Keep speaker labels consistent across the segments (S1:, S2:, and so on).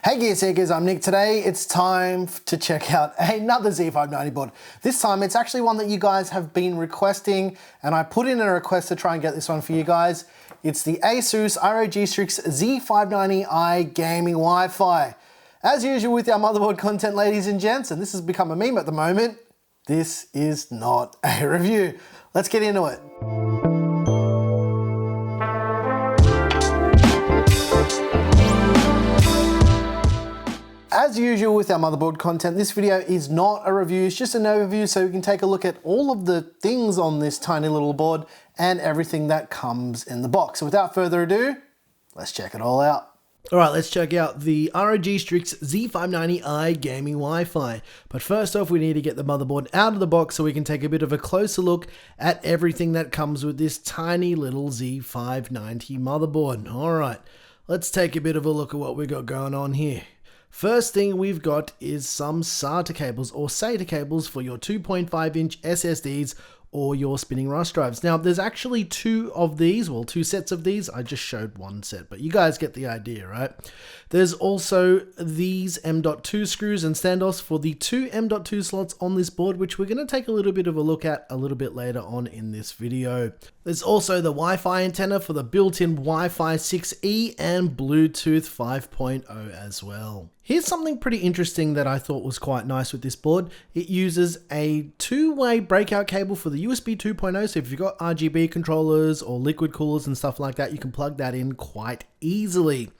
S1: Hey Gear Seekers, I'm Nick. Today it's time to check out another Z590 board. This time it's actually one that you guys have been requesting, and I put in a request to try and get this one for you guys. It's the ASUS ROG STRIX Z590-I gaming Wi-Fi. As usual with our motherboard content, ladies and gents, and this has become a meme at the moment, this is not a review. Let's get into it. As usual with our motherboard content, this video is not a review, it's just an overview so we can take a look at all of the things on this tiny little board and everything that comes in the box. So without further ado, let's check it all out. Alright, let's check out the ROG Strix Z590-I gaming Wi-Fi. But first off, we need to get the motherboard out of the box so we can take a bit of a closer look at everything that comes with this tiny little Z590 motherboard. Alright, let's take a bit of a look at what we got going on here. First thing we've got is some SATA cables or SATA cables for your 2.5-inch SSDs or your spinning rush drives. Now there's actually two of these, well, two sets of these. I just showed one set, but you guys get the idea, right? There's also these M.2 screws and standoffs for the two M.2 slots on this board, which we're going to take a little bit of a look at a little bit later on in this video. There's also the Wi-Fi antenna for the built-in Wi-Fi 6E and Bluetooth 5.0 as well. Here's something pretty interesting that I thought was quite nice with this board. It uses a two-way breakout cable for the USB 2.0, so if you've got RGB controllers or liquid coolers and stuff like that, you can plug that in quite easily.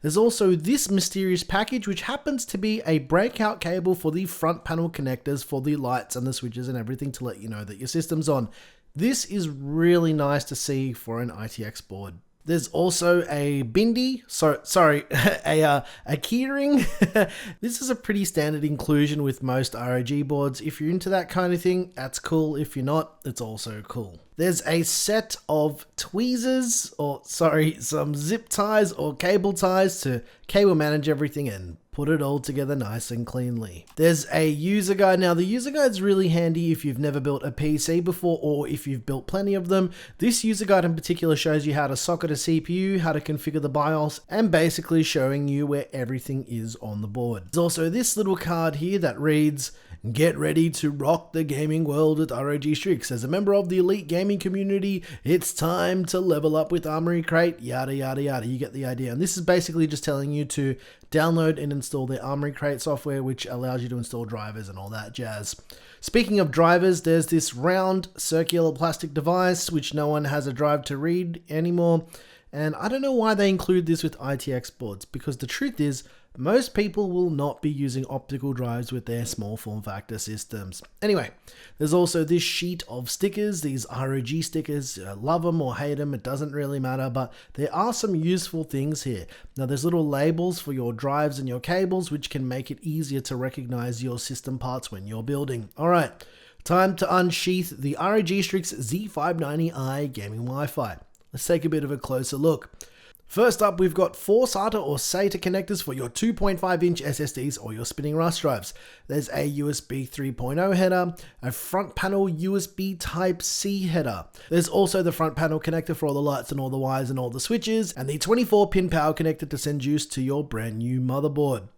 S1: There's also this mysterious package, which happens to be a breakout cable for the front panel connectors for the lights and the switches and everything to let you know that your system's on. This is really nice to see for an ITX board. There's also a Bindi, a keyring. This is a pretty standard inclusion with most ROG boards. If you're into that kind of thing, that's cool. If you're not, it's also cool. There's a set of tweezers, some zip ties or cable ties to cable manage everything and put it all together nice and cleanly. There's a user guide. Now the user guide is really handy if you've never built a PC before or if you've built plenty of them. This user guide in particular shows you how to socket a CPU, how to configure the BIOS, and basically showing you where everything is on the board. There's also this little card here that reads, "Get ready to rock the gaming world with ROG Strix. As a member of the elite gaming community, it's time to level up with Armory Crate, yada yada yada." You get the idea. And this is basically just telling you to download and install the Armory Crate software, which allows you to install drivers and all that jazz. Speaking of drivers, there's this round circular plastic device, which no one has a drive to read anymore. And I don't know why they include this with ITX boards, because the truth is, most people will not be using optical drives with their small form factor systems. Anyway, there's also this sheet of stickers, these ROG stickers. Love them or hate them, it doesn't really matter, but there are some useful things here. Now there's little labels for your drives and your cables, which can make it easier to recognize your system parts when you're building. Alright, time to unsheath the ROG Strix Z590-I gaming Wi-Fi. Let's take a bit of a closer look. First up, we've got 4 SATA or SATA connectors for your 2.5-inch SSDs or your spinning rush drives. There's a USB 3.0 header, a front panel USB Type-C header. There's also the front panel connector for all the lights and all the wires and all the switches, and the 24-pin power connector to send juice to your brand new motherboard.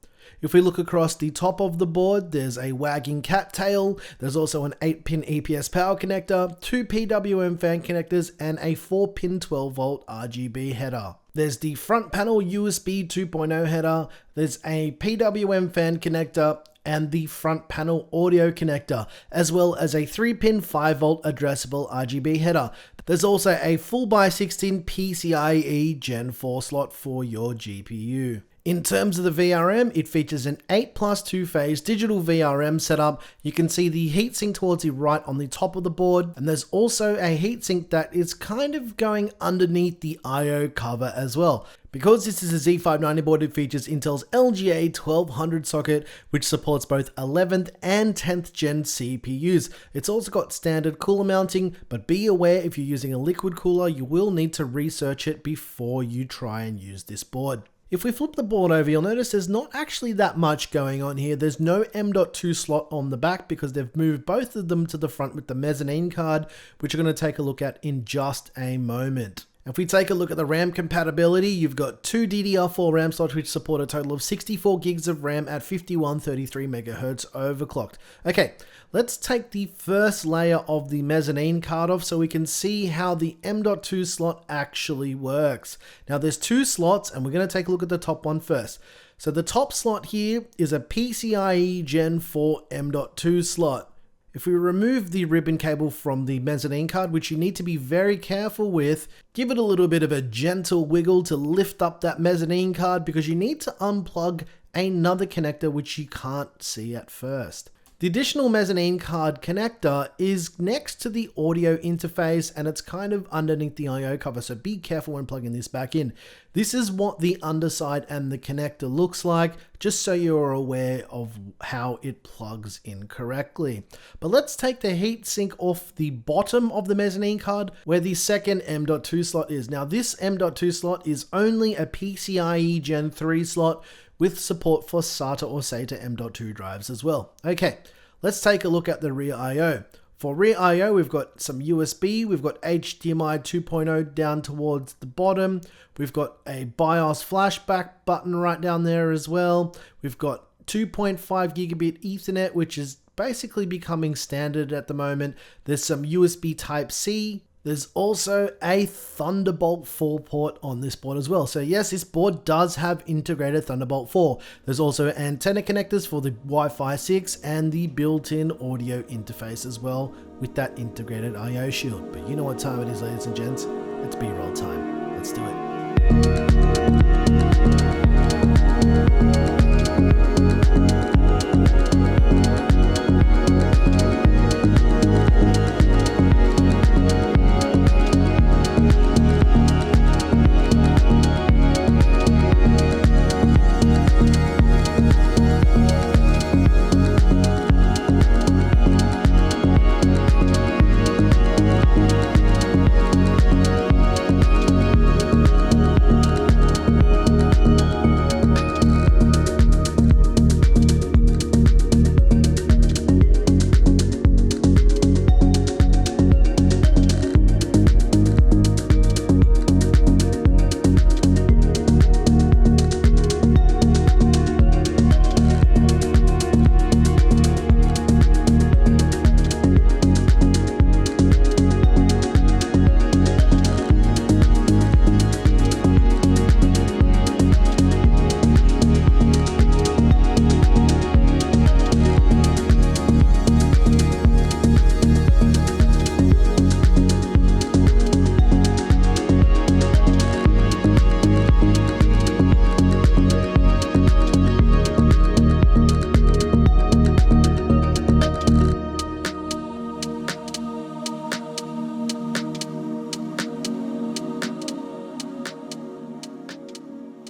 S1: If we look across the top of the board, there's a wagging cat tail, there's also an 8-pin EPS power connector, 2 PWM fan connectors, and a 4-pin 12-volt RGB header. There's the front panel USB 2.0 header, there's a PWM fan connector, and the front panel audio connector, as well as a 3-pin 5-volt addressable RGB header. There's also a 4x16 PCIe Gen 4 slot for your GPU. In terms of the VRM, it features an 8+2-phase digital VRM setup. You can see the heatsink towards the right on the top of the board, and there's also a heatsink that is kind of going underneath the I/O cover as well. Because this is a Z590 board, it features Intel's LGA 1200 socket, which supports both 11th and 10th gen CPUs. It's also got standard cooler mounting, but be aware if you're using a liquid cooler, you will need to research it before you try and use this board. If we flip the board over, you'll notice there's not actually that much going on here. There's no M.2 slot on the back because they've moved both of them to the front with the mezzanine card, which we're going to take a look at in just a moment. If we take a look at the RAM compatibility, you've got two DDR4 RAM slots which support a total of 64 gigs of RAM at 5133 MHz overclocked. Okay, let's take the first layer of the mezzanine card off so we can see how the M.2 slot actually works. Now there's two slots and we're going to take a look at the top one first. So the top slot here is a PCIe Gen 4 M.2 slot. If we remove the ribbon cable from the mezzanine card, which you need to be very careful with, give it a little bit of a gentle wiggle to lift up that mezzanine card because you need to unplug another connector which you can't see at first. The additional mezzanine card connector is next to the audio interface and it's kind of underneath the I/O cover, so be careful when plugging this back in. This is what the underside and the connector looks like, just so you're aware of how it plugs in correctly. But let's take the heatsink off the bottom of the mezzanine card where the second M.2 slot is. Now this M.2 slot is only a PCIe Gen 3 slot with support for SATA or SATA M.2 drives as well. Okay, let's take a look at the rear I/O. For rear I/O, we've got some USB, we've got HDMI 2.0 down towards the bottom, we've got a BIOS flashback button right down there as well, we've got 2.5 gigabit Ethernet, which is basically becoming standard at the moment. There's some USB Type-C. There's also a Thunderbolt 4 port on this board as well. So yes, this board does have integrated Thunderbolt 4. There's also antenna connectors for the Wi-Fi 6 and the built-in audio interface as well with that integrated I/O shield. But you know what time it is, ladies and gents. It's B-roll time. Let's do it.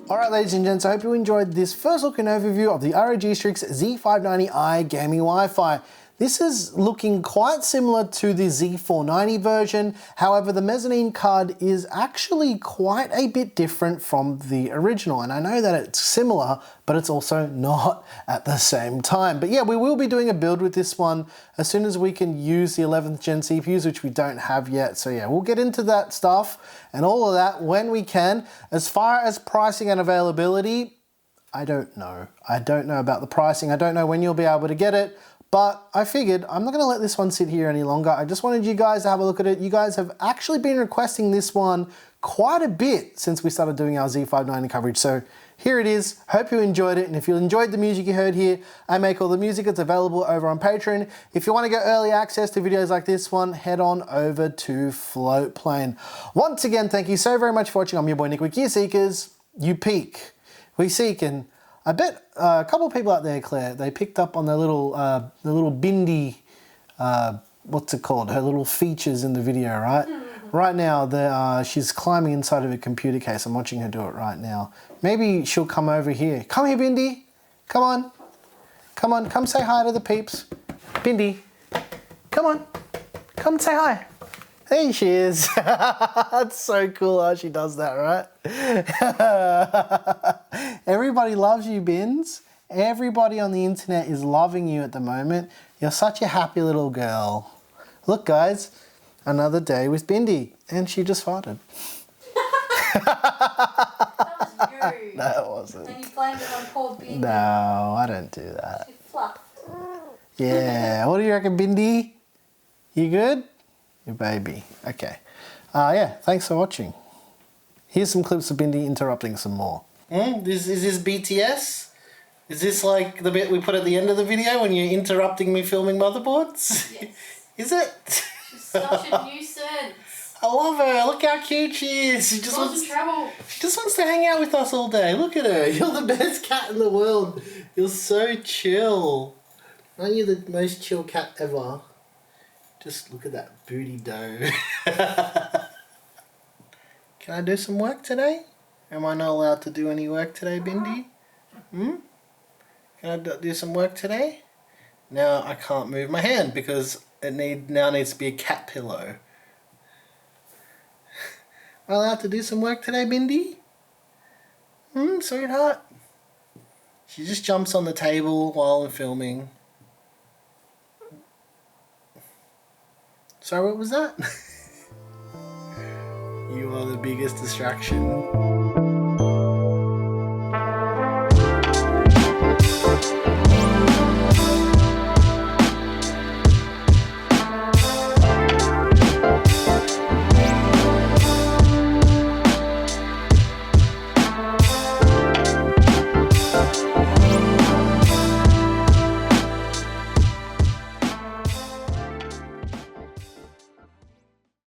S1: Alright ladies and gents, I hope you enjoyed this first look and overview of the ROG Strix Z590-I gaming Wi-Fi. This is looking quite similar to the Z490 version, however the mezzanine card is actually quite a bit different from the original, and I know that it's similar, but it's also not at the same time. But yeah, we will be doing a build with this one as soon as we can use the 11th gen CPUs, which we don't have yet. So yeah, we'll get into that stuff and all of that when we can. As far as pricing and availability, I don't know. I don't know about the pricing. I don't know when you'll be able to get it. But I figured I'm not going to let this one sit here any longer. I just wanted you guys to have a look at it. You guys have actually been requesting this one quite a bit since we started doing our Z590 coverage. So here it is. Hope you enjoyed it. And if you enjoyed the music you heard here, I make all the music. It's available over on Patreon. If you want to get early access to videos like this one, head on over to Floatplane. Once again, thank you so very much for watching. I'm your boy Nick with Gear Seekers. You peek, we seek, and I bet a couple of people out there, Claire, they picked up on the little Bindi, what's it called? Her little features in the video, right? Right now, she's climbing inside of a computer case. I'm watching her do it right now. Maybe she'll come over here. Come here, Bindi. Come on. Come on, come say hi to the peeps. Bindi, come on. Come say hi. There she is. That's so cool how she does that, right? Everybody loves you, Bins. Everybody on the internet is loving you at the moment. You're such a happy little girl. Look, guys, another day with Bindi, and she just farted.
S2: That was you.
S1: No, it wasn't.
S2: And you blamed it on poor Bindi.
S1: No, I don't do that.
S2: She fluffed.
S1: Yeah, what do you reckon, Bindi? You good? Your baby. Okay. Yeah, thanks for watching. Here's some clips of Bindi interrupting some more. Is this BTS? Is this like the bit we put at the end of the video when you're interrupting me filming motherboards?
S2: Yes.
S1: Is it?
S2: She's such a nuisance.
S1: I love her. Look how cute she is. She just wants to hang out with us all day. Look at her. You're the best cat in the world. You're so chill. Aren't you the most chill cat ever? Just look at that booty dough. Can I do some work today? Am I not allowed to do any work today, Bindi? Can I do some work today? Now I can't move my hand because it now needs to be a cat pillow. Am I allowed to do some work today, Bindi? Sweetheart? She just jumps on the table while I'm filming. Sorry, what was that? You are the biggest distraction.